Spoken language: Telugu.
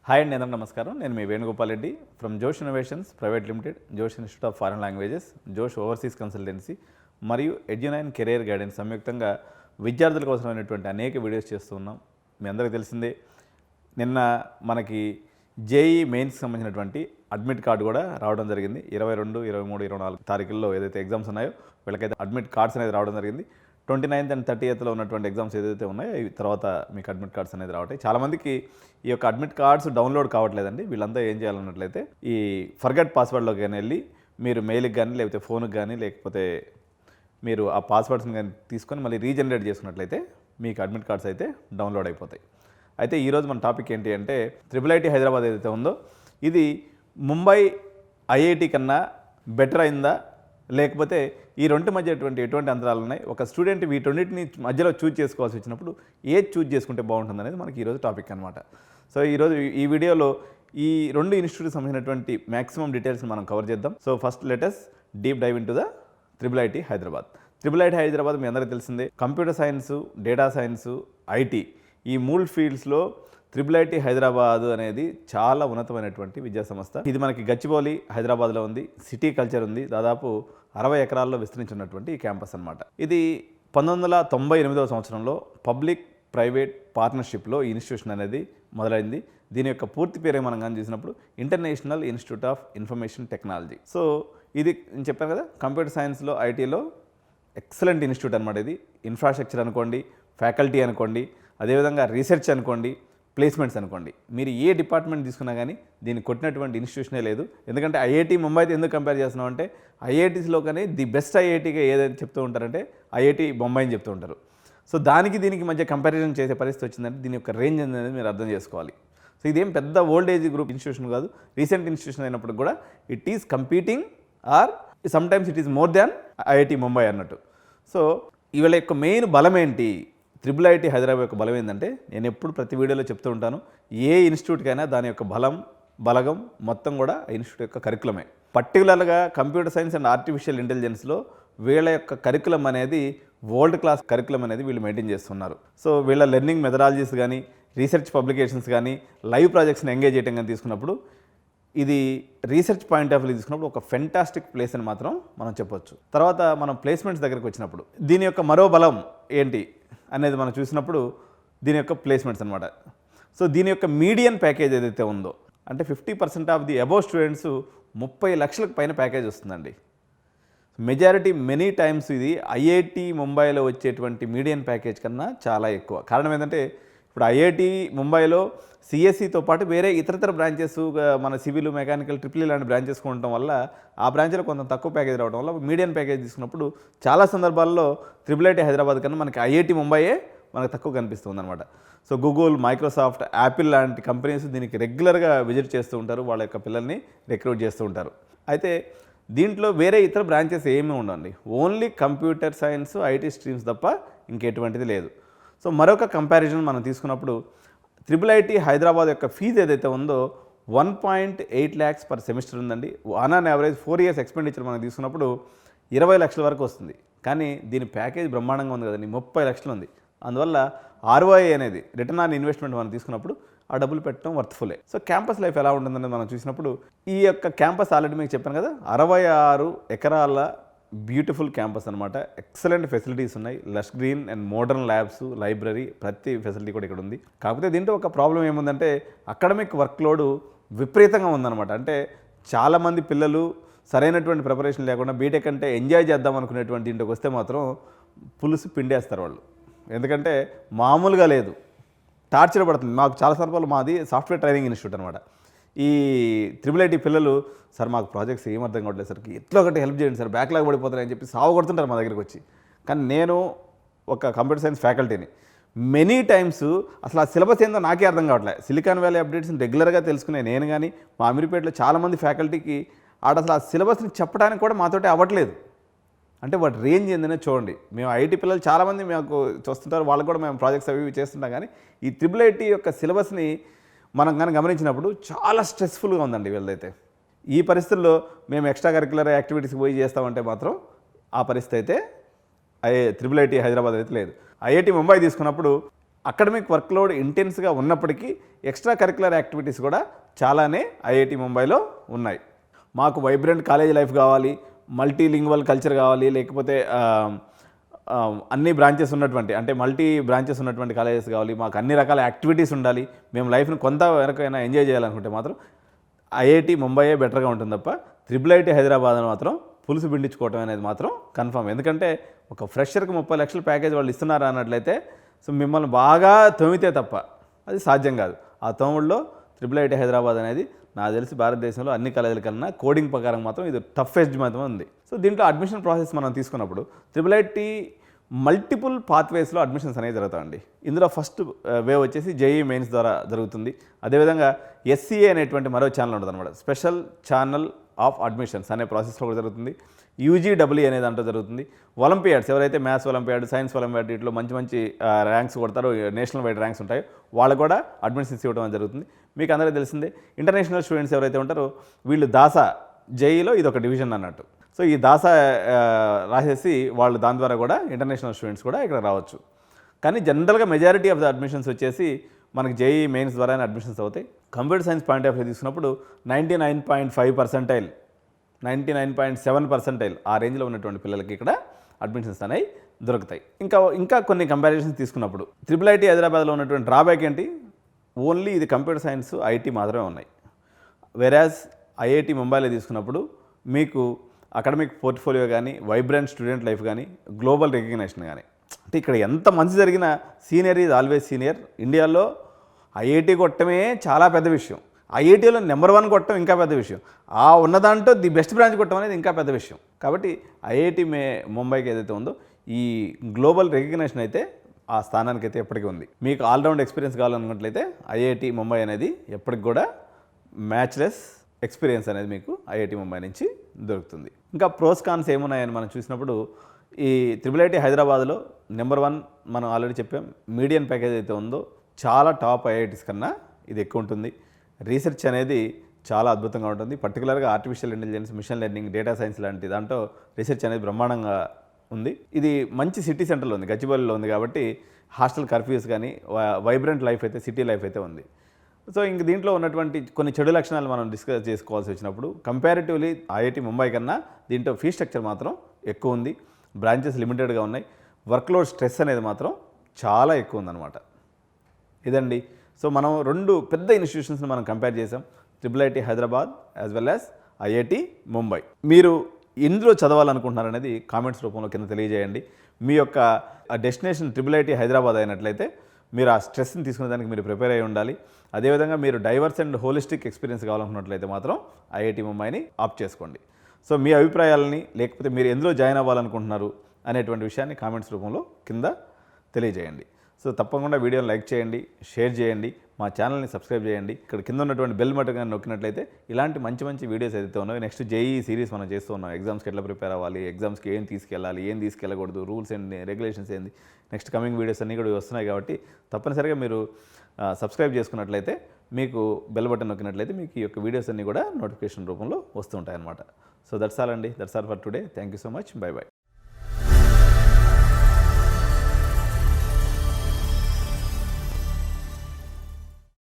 హాయ్ అండి, అందరికీ నమస్కారం. నేను మీ వేణుగోపాల్ రెడ్డి ఫ్రమ్ జోష్ ఇన్నోవేషన్స్ ప్రైవేట్ లిమిటెడ్, జోష్ ఇన్స్టిట్యూట్ ఆఫ్ ఫారెన్ లాంగ్వేజెస్, జోష్ ఓవర్సీస్ కన్సల్టెన్సీ మరియు ఎడ్యునైన్ కెరియర్ గైడెన్స్ సంయుక్తంగా విద్యార్థులకు అవసరమైనటువంటి అనేక వీడియోస్ చేస్తున్నాం. మీ అందరికీ తెలిసిందే, నిన్న మనకి జేఈ మెయిన్స్కి సంబంధించినటువంటి అడ్మిట్ కార్డు కూడా రావడం జరిగింది. 22, 23, 24 తారీఖుల్లో ఏదైతే ఎగ్జామ్స్ ఉన్నాయో వీళ్ళకైతే అడ్మిట్ కార్డ్స్ అనేది రావడం జరిగింది. 29th and 30th ఉన్నటువంటి ఎగ్జామ్స్ ఏదైతే ఉన్నాయో ఈ తర్వాత మీకు అడ్మిట్ కార్డ్స్ అనేది రావటాయి. చాలామందికి ఈ యొక్క అడ్మిట్ కార్డ్స్ డౌన్లోడ్ కావట్లేదండి. వీళ్ళంతా ఏం చేయాలన్నట్లయితే ఈ ఫర్గట్ పాస్వర్డ్లోకి కానీ వెళ్ళి మీరు మెయిల్కి కానీ లేకపోతే ఫోన్కి కానీ లేకపోతే మీరు ఆ పాస్వర్డ్స్ని కానీ తీసుకొని మళ్ళీ రీజనరేట్ చేసుకున్నట్లయితే మీకు అడ్మిట్ కార్డ్స్ అయితే డౌన్లోడ్ అయిపోతాయి. అయితే ఈరోజు మన టాపిక్ ఏంటి అంటే IIT హైదరాబాద్ ఏదైతే ఉందో ఇది ముంబై ఐఐటి కన్నా బెటర్ అయిందా, లేకపోతే ఈ రెండు మధ్య ఎటువంటి అంతరాలు ఉన్నాయి, ఒక స్టూడెంట్ వీటన్నిటిని మధ్యలో చూజ్ చేసుకోవాల్సి వచ్చినప్పుడు ఏది చూజ్ చేసుకుంటే బాగుంటుంది అనేది మనకి ఈరోజు టాపిక్ అనమాట. సో ఈరోజు ఈ వీడియోలో ఈ రెండు ఇన్స్టిట్యూట్కి సంబంధించినటువంటి మ్యాక్సిమం డీటెయిల్స్ని మనం కవర్ చేద్దాం. So first let us deep dive in to the IIT Hyderabad. IIT Hyderabad మీ అందరికీ తెలిసిందే, computer science, data science, IT ఈ మూడు ఫీల్డ్స్లో IIT హైదరాబాద్ అనేది చాలా ఉన్నతమైనటువంటి విద్యా సంస్థ. ఇది మనకి గచ్చిబౌలి హైదరాబాద్లో ఉంది. సిటీ కల్చర్ ఉంది. దాదాపు 60 ఎకరాల్లో విస్తరించినటువంటి ఈ క్యాంపస్ అనమాట. ఇది 1998వ సంవత్సరంలో పబ్లిక్ ప్రైవేట్ పార్ట్నర్షిప్లో ఈ ఇన్స్టిట్యూషన్ అనేది మొదలైంది. దీని యొక్క పూర్తి పేరే మనం కానీ చూసినప్పుడు international institute of information technology. So ఇది నేను చెప్పాను కదా, కంప్యూటర్ సైన్స్లో ఐటీలో ఎక్సలెంట్ ఇన్స్టిట్యూట్ అనమాట. ఇది ఇన్ఫ్రాస్ట్రక్చర్ అనుకోండి, ఫ్యాకల్టీ అనుకోండి, అదేవిధంగా రీసెర్చ్ అనుకోండి, ప్లేస్మెంట్స్ అనుకోండి, మీరు ఏ డిపార్ట్మెంట్ తీసుకున్నా కానీ దీన్ని కొట్టినటువంటి ఇన్స్టిట్యూషనే లేదు. ఎందుకంటే ఐఐటి ముంబైతో ఎందుకు కంపేర్ చేస్తున్నాం అంటే ఐఐటీస్లో కానీ ది బెస్ట్ ఐఐటీగా ఏదైతే చెప్తూ ఉంటారంటే ఐఐటి బొంబాయి అని చెప్తూ ఉంటారు. సో దీనికి మధ్య కంపారిజన్ చేసే పరిస్థితి వచ్చిందంటే దీని యొక్క రేంజ్ అనేది మీరు అర్థం చేసుకోవాలి. సో ఇదేం పెద్ద ఓల్డ్ ఏజ్ గ్రూప్ ఇన్స్టిట్యూషన్ కాదు, రీసెంట్ ఇన్స్టిట్యూషన్ అయినప్పుడు కూడా it is competing or sometimes it is more than IIT Mumbai అన్నట్టు. సో వీళ్ళ యొక్క మెయిన్ బలం ఏంటి, IIT హైదరాబాద్ యొక్క బలం ఏంటంటే నేను ఎప్పుడు ప్రతి వీడియోలో చెప్తూ ఉంటాను, ఏ ఇన్స్టిట్యూట్కైనా దాని యొక్క బలగం మొత్తం కూడా ఆ ఇన్స్టిట్యూట్ యొక్క కరికులమే. పర్టికులర్గా కంప్యూటర్ సైన్స్ అండ్ ఆర్టిఫిషియల్ ఇంటెలిజెన్స్లో వీళ్ళ యొక్క కరికులం అనేది వరల్డ్ క్లాస్ కరికులం అనేది వీళ్ళు మెయింటైన్ చేస్తున్నారు. సో వీళ్ళ లెర్నింగ్ మెథడాలజీస్ కానీ, రీసెర్చ్ పబ్లికేషన్స్ కానీ, లైవ్ ప్రాజెక్ట్స్ని ఎంగేజ్ చేయడం కానీ తీసుకున్నప్పుడు ఇది రీసెర్చ్ పాయింట్ ఆఫ్ వ్యూ తీసుకున్నప్పుడు ఒక ఫెంటాస్టిక్ ప్లేస్ అని మాత్రం మనం చెప్పొచ్చు. తర్వాత మనం ప్లేస్మెంట్స్ దగ్గరికి వచ్చినప్పుడు దీని యొక్క మరో బలం ఏంటి అనేది మనం చూసినప్పుడు దీని యొక్క ప్లేస్మెంట్స్ అనమాట. సో దీని యొక్క మీడియన్ ప్యాకేజ్ ఏదైతే ఉందో అంటే 50% ఆఫ్ ది అబోవ్ స్టూడెంట్స్ 30 లక్షలకు పైన ప్యాకేజ్ వస్తుందండి. మెజారిటీ మెనీ టైమ్స్ ఇది ఐఐటి ముంబైలో వచ్చేటువంటి మీడియన్ ప్యాకేజ్ కన్నా చాలా ఎక్కువ. కారణం ఏంటంటే ఇప్పుడు ఐఐటి ముంబైలో సిఎస్సితో పాటు వేరే ఇతరతర బ్రాంచెస్ మన సివిల్, మెకానికల్, ట్రిపుల్ లాంటి బ్రాంచెస్ ఉండటం వల్ల ఆ బ్రాంచ్లో కొంత తక్కువ ప్యాకేజ్ రావడం వల్ల మీడియం ప్యాకేజ్ తీసుకున్నప్పుడు చాలా సందర్భాల్లో IIT హైదరాబాద్ కన్నా మనకి ఐఐటి ముంబైయే మనకు తక్కువ కనిపిస్తుంది అనమాట. సో గూగుల్, మైక్రోసాఫ్ట్, యాపిల్ లాంటి కంపెనీస్ దీనికి రెగ్యులర్గా విజిట్ చేస్తూ ఉంటారు, వాళ్ళ యొక్క పిల్లల్ని రిక్రూట్ చేస్తూ ఉంటారు. అయితే దీంట్లో వేరే ఇతర బ్రాంచెస్ ఏమీ ఉండవండి, only computer science, IT streams తప్ప ఇంకెటువంటిది లేదు. సో మరొక కంపారిజన్ మనం తీసుకున్నప్పుడు IIT హైదరాబాద్ యొక్క ఫీజు ఏదైతే ఉందో 1.8 lakhs పర్ సెమిస్టర్ ఉందండి. ఆన్ యావరేజ్ 4 years ఎక్స్పెండిచర్ మనం తీసుకున్నప్పుడు 20 లక్షల వరకు వస్తుంది. కానీ దీని ప్యాకేజ్ బ్రహ్మాండంగా ఉంది కదండి, 30 లక్షలు ఉంది. అందువల్ల ROI అనేది రిటర్న్ ఆన్ ఇన్వెస్ట్మెంట్ మనం తీసుకున్నప్పుడు ఆ డబ్బులు పెట్టడం వర్త్ఫుల్లే. సో క్యాంపస్ లైఫ్ ఎలా ఉంటుందనేది మనం చూసినప్పుడు ఈ యొక్క క్యాంపస్ ఆల్రెడీ మీకు చెప్పాను కదా, 66 ఎకరాల బ్యూటిఫుల్ క్యాంపస్ అనమాట. ఎక్సలెంట్ ఫెసిలిటీస్ ఉన్నాయి, lush green and modern labs, library, ప్రతి ఫెసిలిటీ కూడా ఇక్కడ ఉంది. కాకపోతే దీంట్లో ఒక ప్రాబ్లం ఏముందంటే అకాడమిక్ వర్క్లోడ్ విపరీతంగా ఉందన్నమాట. అంటే చాలామంది పిల్లలు సరైనటువంటి ప్రిపరేషన్ లేకుండా బీటెక్ అంటే ఎంజాయ్ చేద్దాం అనుకునేటువంటి దీంట్లోకి వస్తే మాత్రం పులుసు పిండేస్తారు వాళ్ళు. ఎందుకంటే మామూలుగా లేదు, టార్చర్ పడుతుంది. మాకు చాలా సందర్భాలు, మాది సాఫ్ట్వేర్ ట్రైనింగ్ ఇన్స్టిట్యూట్ అనమాట. ఈ IIT పిల్లలు, సార్ మాకు ప్రాజెక్ట్స్ ఏం అర్థం కావట్లేదు సార్, ఎట్లా ఒకటి హెల్ప్ చేయండి సార్, బ్యాక్లాగ్ పడిపోతారని చెప్పి సాగు కొడుతుంటారు మా దగ్గరికి వచ్చి. కానీ నేను ఒక కంప్యూటర్ సైన్స్ ఫ్యాకల్టీని, మెనీ టైమ్స్ అసలు ఆ సిలబస్ ఏందో నాకే అర్థం కావట్లేదు. సిలికాన్ వ్యాలీ అప్డేట్స్ని రెగ్యులర్గా తెలుసుకునే నేను కానీ మా అమీర్పేటలో చాలామంది ఫ్యాకల్టీకి అసలు ఆ సిలబస్ని చెప్పడానికి కూడా మాతోటి అవ్వట్లేదు. అంటే వాటి రేంజ్ ఏందనే చూడండి. మేము ఐటీ పిల్లలు చాలామంది మాకు చూస్తుంటారు, వాళ్ళకు కూడా మేము ప్రాజెక్ట్స్ అవి చేస్తుంటాం. కానీ ఈ IIT యొక్క సిలబస్ని మనం కానీ గమనించినప్పుడు చాలా స్ట్రెస్ఫుల్గా ఉందండి వీళ్ళదైతే. ఈ పరిస్థితుల్లో మేము ఎక్స్ట్రా కరిక్యులర్ యాక్టివిటీస్కి పోయి చేస్తామంటే మాత్రం ఆ పరిస్థితి అయితే IIT హైదరాబాద్ అయితే లేదు. ఐఐటి ముంబై తీసుకున్నప్పుడు అకాడమిక్ వర్క్లోడ్ ఇంటెన్స్గా ఉన్నప్పటికీ ఎక్స్ట్రా కరిక్యులర్ యాక్టివిటీస్ కూడా చాలానే ఐఐటి ముంబైలో ఉన్నాయి. మాకు వైబ్రెంట్ కాలేజ్ లైఫ్ కావాలి, మల్టీలింగ్వల్ కల్చర్ కావాలి, లేకపోతే అన్ని బ్రాంచెస్ ఉన్నటువంటి అంటే మల్టీ బ్రాంచెస్ ఉన్నటువంటి కాలేజెస్ కావాలి, మాకు అన్ని రకాల యాక్టివిటీస్ ఉండాలి, మేము లైఫ్ని కొంత వరకైనా ఎంజాయ్ చేయాలనుకుంటే మాత్రం ఐఐటి ముంబైయే బెటర్గా ఉంటుంది తప్ప IIIT హైదరాబాద్ మాత్రం పులుసు పిండించుకోవటం అనేది మాత్రం కన్ఫర్మ్. ఎందుకంటే ఒక ఫ్రెషర్కి 30 లక్షల ప్యాకేజ్ వాళ్ళు ఇస్తున్నారు అన్నట్లయితే సో మిమ్మల్ని బాగా తోమితే తప్ప అది సాధ్యం కాదు. ఆ తోముల్లో IIIT హైదరాబాద్ అనేది నాకు తెలిసి భారతదేశంలో అన్ని కాలేజీల కన్నా కోడింగ్ ప్రకారం మాత్రం ఇది టఫెస్ట్ మాత్రం ఉంది. సో దీంట్లో అడ్మిషన్ ప్రాసెస్ మనం తీసుకున్నప్పుడు IIIT మల్టిపుల్ పాత్వేస్లో అడ్మిషన్స్ అనేవి జరుగుతాయండి. ఇందులో ఫస్ట్ వేవ్ వచ్చేసి జేఈ మెయిన్స్ ద్వారా జరుగుతుంది. అదేవిధంగా SCA అనేటువంటి మరో ఛానల్ ఉంటుంది అనమాట, స్పెషల్ ఛానల్ ఆఫ్ అడ్మిషన్స్ అనే ప్రాసెస్లో కూడా జరుగుతుంది. UGEE అనే దాంట్లో జరుగుతుంది. ఒలింపియాడ్స్ ఎవరైతే మ్యాథ్స్ ఒలింపియాడ్, సైన్స్ ఒలింపియాడ్ వీటిలో మంచి మంచి ర్యాంక్స్ కొడతారో, నేషనల్ వైడ్ ర్యాంక్స్ ఉంటాయో వాళ్ళు కూడా అడ్మిషన్స్ ఇవ్వడం జరుగుతుంది. మీకు అందరికీ తెలిసిందే ఇంటర్నేషనల్ స్టూడెంట్స్ ఎవరైతే ఉంటారో వీళ్ళు దాసా జేఈలో ఇది ఒక డివిజన్ అన్నట్టు. సో ఈ దాసా రాసేసి వాళ్ళు దాని ద్వారా కూడా ఇంటర్నేషనల్ స్టూడెంట్స్ కూడా ఇక్కడ రావచ్చు. కానీ జనరల్గా మెజారిటీ ఆఫ్ ద అడ్మిషన్స్ వచ్చేసి మనకి జేఈ మెయిన్స్ ద్వారానే అడ్మిషన్స్ అవుతాయి. Computer science point of view తీసుకున్నప్పుడు 99.5%, 99.7% ఆ రేంజ్లో ఉన్నటువంటి పిల్లలకి ఇక్కడ అడ్మిషన్స్ అనేవి దొరుకుతాయి. ఇంకా కొన్ని కంపారిజన్స్ తీసుకున్నప్పుడు IIIT హైదరాబాద్లో ఉన్నటువంటి డ్రాబ్యాక్ ఏంటి, ఓన్లీ ఇది కంప్యూటర్ సైన్స్ ఐటీ మాత్రమే ఉన్నాయి. వెరాజ్ ఐఐటి ముంబైలో తీసుకున్నప్పుడు మీకు అకాడమిక్ పోర్ట్ఫోలియో కానీ, వైబ్రెంట్ స్టూడెంట్ లైఫ్ కానీ, గ్లోబల్ రికగ్నేషన్ కానీ, అంటే ఇక్కడ ఎంత మంచి జరిగినా సీనియర్ ఈజ్ ఆల్వేస్ సీనియర్. ఇండియాలో ఐఐటి కొట్టడమే చాలా పెద్ద విషయం, ఐఐటీలో నెంబర్ 1 కొట్టడం ఇంకా పెద్ద విషయం, ఆ ఉన్నదాంట్లో ది బెస్ట్ బ్రాంచ్ కొట్టడం అనేది ఇంకా పెద్ద విషయం. కాబట్టి ఐఐటి ముంబైకి ఏదైతే ఉందో ఈ గ్లోబల్ రికగ్నేషన్ అయితే ఆ స్థానానికి అయితే ఎప్పటికీ ఉంది. మీకు ఆల్రౌండ్ ఎక్స్పీరియన్స్ కావాలనుకున్నట్లయితే ఐఐటి ముంబై అనేది ఎప్పటికి కూడా మ్యాచ్లెస్ ఎక్స్పీరియన్స్ అనేది మీకు ఐఐటి ముంబై నుంచి దొరుకుతుంది. ఇంకా ప్రోస్ కాన్స్ ఏమున్నాయని మనం చూసినప్పుడు ఈ IIIT హైదరాబాద్లో నెంబర్ 1 మనం ఆల్రెడీ చెప్పాం, మీడియన్ ప్యాకేజ్ అయితే ఉందో చాలా టాప్ ఐఐటీస్ కన్నా ఇది ఎక్కువ ఉంటుంది. రీసెర్చ్ అనేది చాలా అద్భుతంగా ఉంటుంది. పర్టికులర్గా artificial intelligence, machine learning, data science లాంటి దాంట్లో రీసెర్చ్ అనేది బ్రహ్మాండంగా ఉంది. ఇది మంచి సిటీ సెంటర్లో ఉంది, గచ్చిబౌలిలో ఉంది కాబట్టి హాస్టల్ కర్ఫ్యూస్ కానీ వైబ్రెంట్ లైఫ్ అయితే సిటీ లైఫ్ అయితే ఉంది. సో ఇంక దీంట్లో ఉన్నటువంటి కొన్ని చెడు లక్షణాలు మనం డిస్కస్ చేసుకోవాల్సి వచ్చినప్పుడు కంపారిటివ్లీ ఐఐటి ముంబై కన్నా దీంట్లో ఫీ స్ట్రక్చర్ మాత్రం ఎక్కువ ఉంది, బ్రాంచెస్ లిమిటెడ్గా ఉన్నాయి, వర్క్లోడ్ స్ట్రెస్ అనేది మాత్రం చాలా ఎక్కువ ఉందన్నమాట. ఇదండి. సో మనం 2 పెద్ద ఇన్స్టిట్యూషన్స్ని మనం కంపేర్ చేసాం, IIIT Hyderabad as well as IIT Mumbai. మీరు ఎందులో చదవాలనుకుంటున్నారనేది కామెంట్స్ రూపంలో కింద తెలియజేయండి. మీ యొక్క డెస్టినేషన్ IIIT హైదరాబాద్ అయినట్లయితే మీరు ఆ స్ట్రెస్ని తీసుకునే దానికి మీరు ప్రిపేర్ అయి ఉండాలి. అదేవిధంగా మీరు డైవర్స్ అండ్ హోలిస్టిక్ ఎక్స్పీరియన్స్ కావాలనుకున్నట్లయితే మాత్రం ఐఐటి ముంబైని ఆప్ట్ చేసుకోండి. సో మీ అభిప్రాయాలని లేకపోతే మీరు ఎందులో జాయిన్ అవ్వాలనుకుంటున్నారు అనేటువంటి విషయాన్ని కామెంట్స్ రూపంలో కింద తెలియజేయండి. సో తప్పకుండా వీడియోని లైక్ చేయండి, షేర్ చేయండి, మా ఛానల్ని సబ్స్క్రైబ్ చేయండి. ఇక్కడ కింద ఉన్నటువంటి బెల్ బటన్ కానీ నొక్కినట్లయితే ఇలాంటి మంచి మంచి వీడియోస్ ఏదైతే ఉన్నాయో నెక్స్ట్ జేఈ సిరీస్ మనం చేస్తూ ఉన్నాం. ఎగ్జామ్స్కి ఎట్లా ప్రిపేర్ అవ్వాలి, ఎగ్జామ్స్కి ఏం తీసుకెళ్ళాలి, ఏం తీసుకెళ్ళకూడదు, రూల్స్ ఏంటి, రెగ్యులేషన్స్ ఏంది, నెక్స్ట్ కమింగ్ వీడియోస్ అన్నీ కూడా వస్తున్నాయి. కాబట్టి తప్పనిసరిగా మీరు సబ్స్క్రైబ్ చేసుకున్నట్లయితే మీకు బెల్ బటన్ నొక్కినట్లయితే మీకు ఈ యొక్క వీడియోస్ అన్నీ కూడా నోటిఫికేషన్ రూపంలో వస్తుంటాయి అన్నమాట. సో దట్స్ ఆల్ అండి, that's all for today. Thank you so much. By by.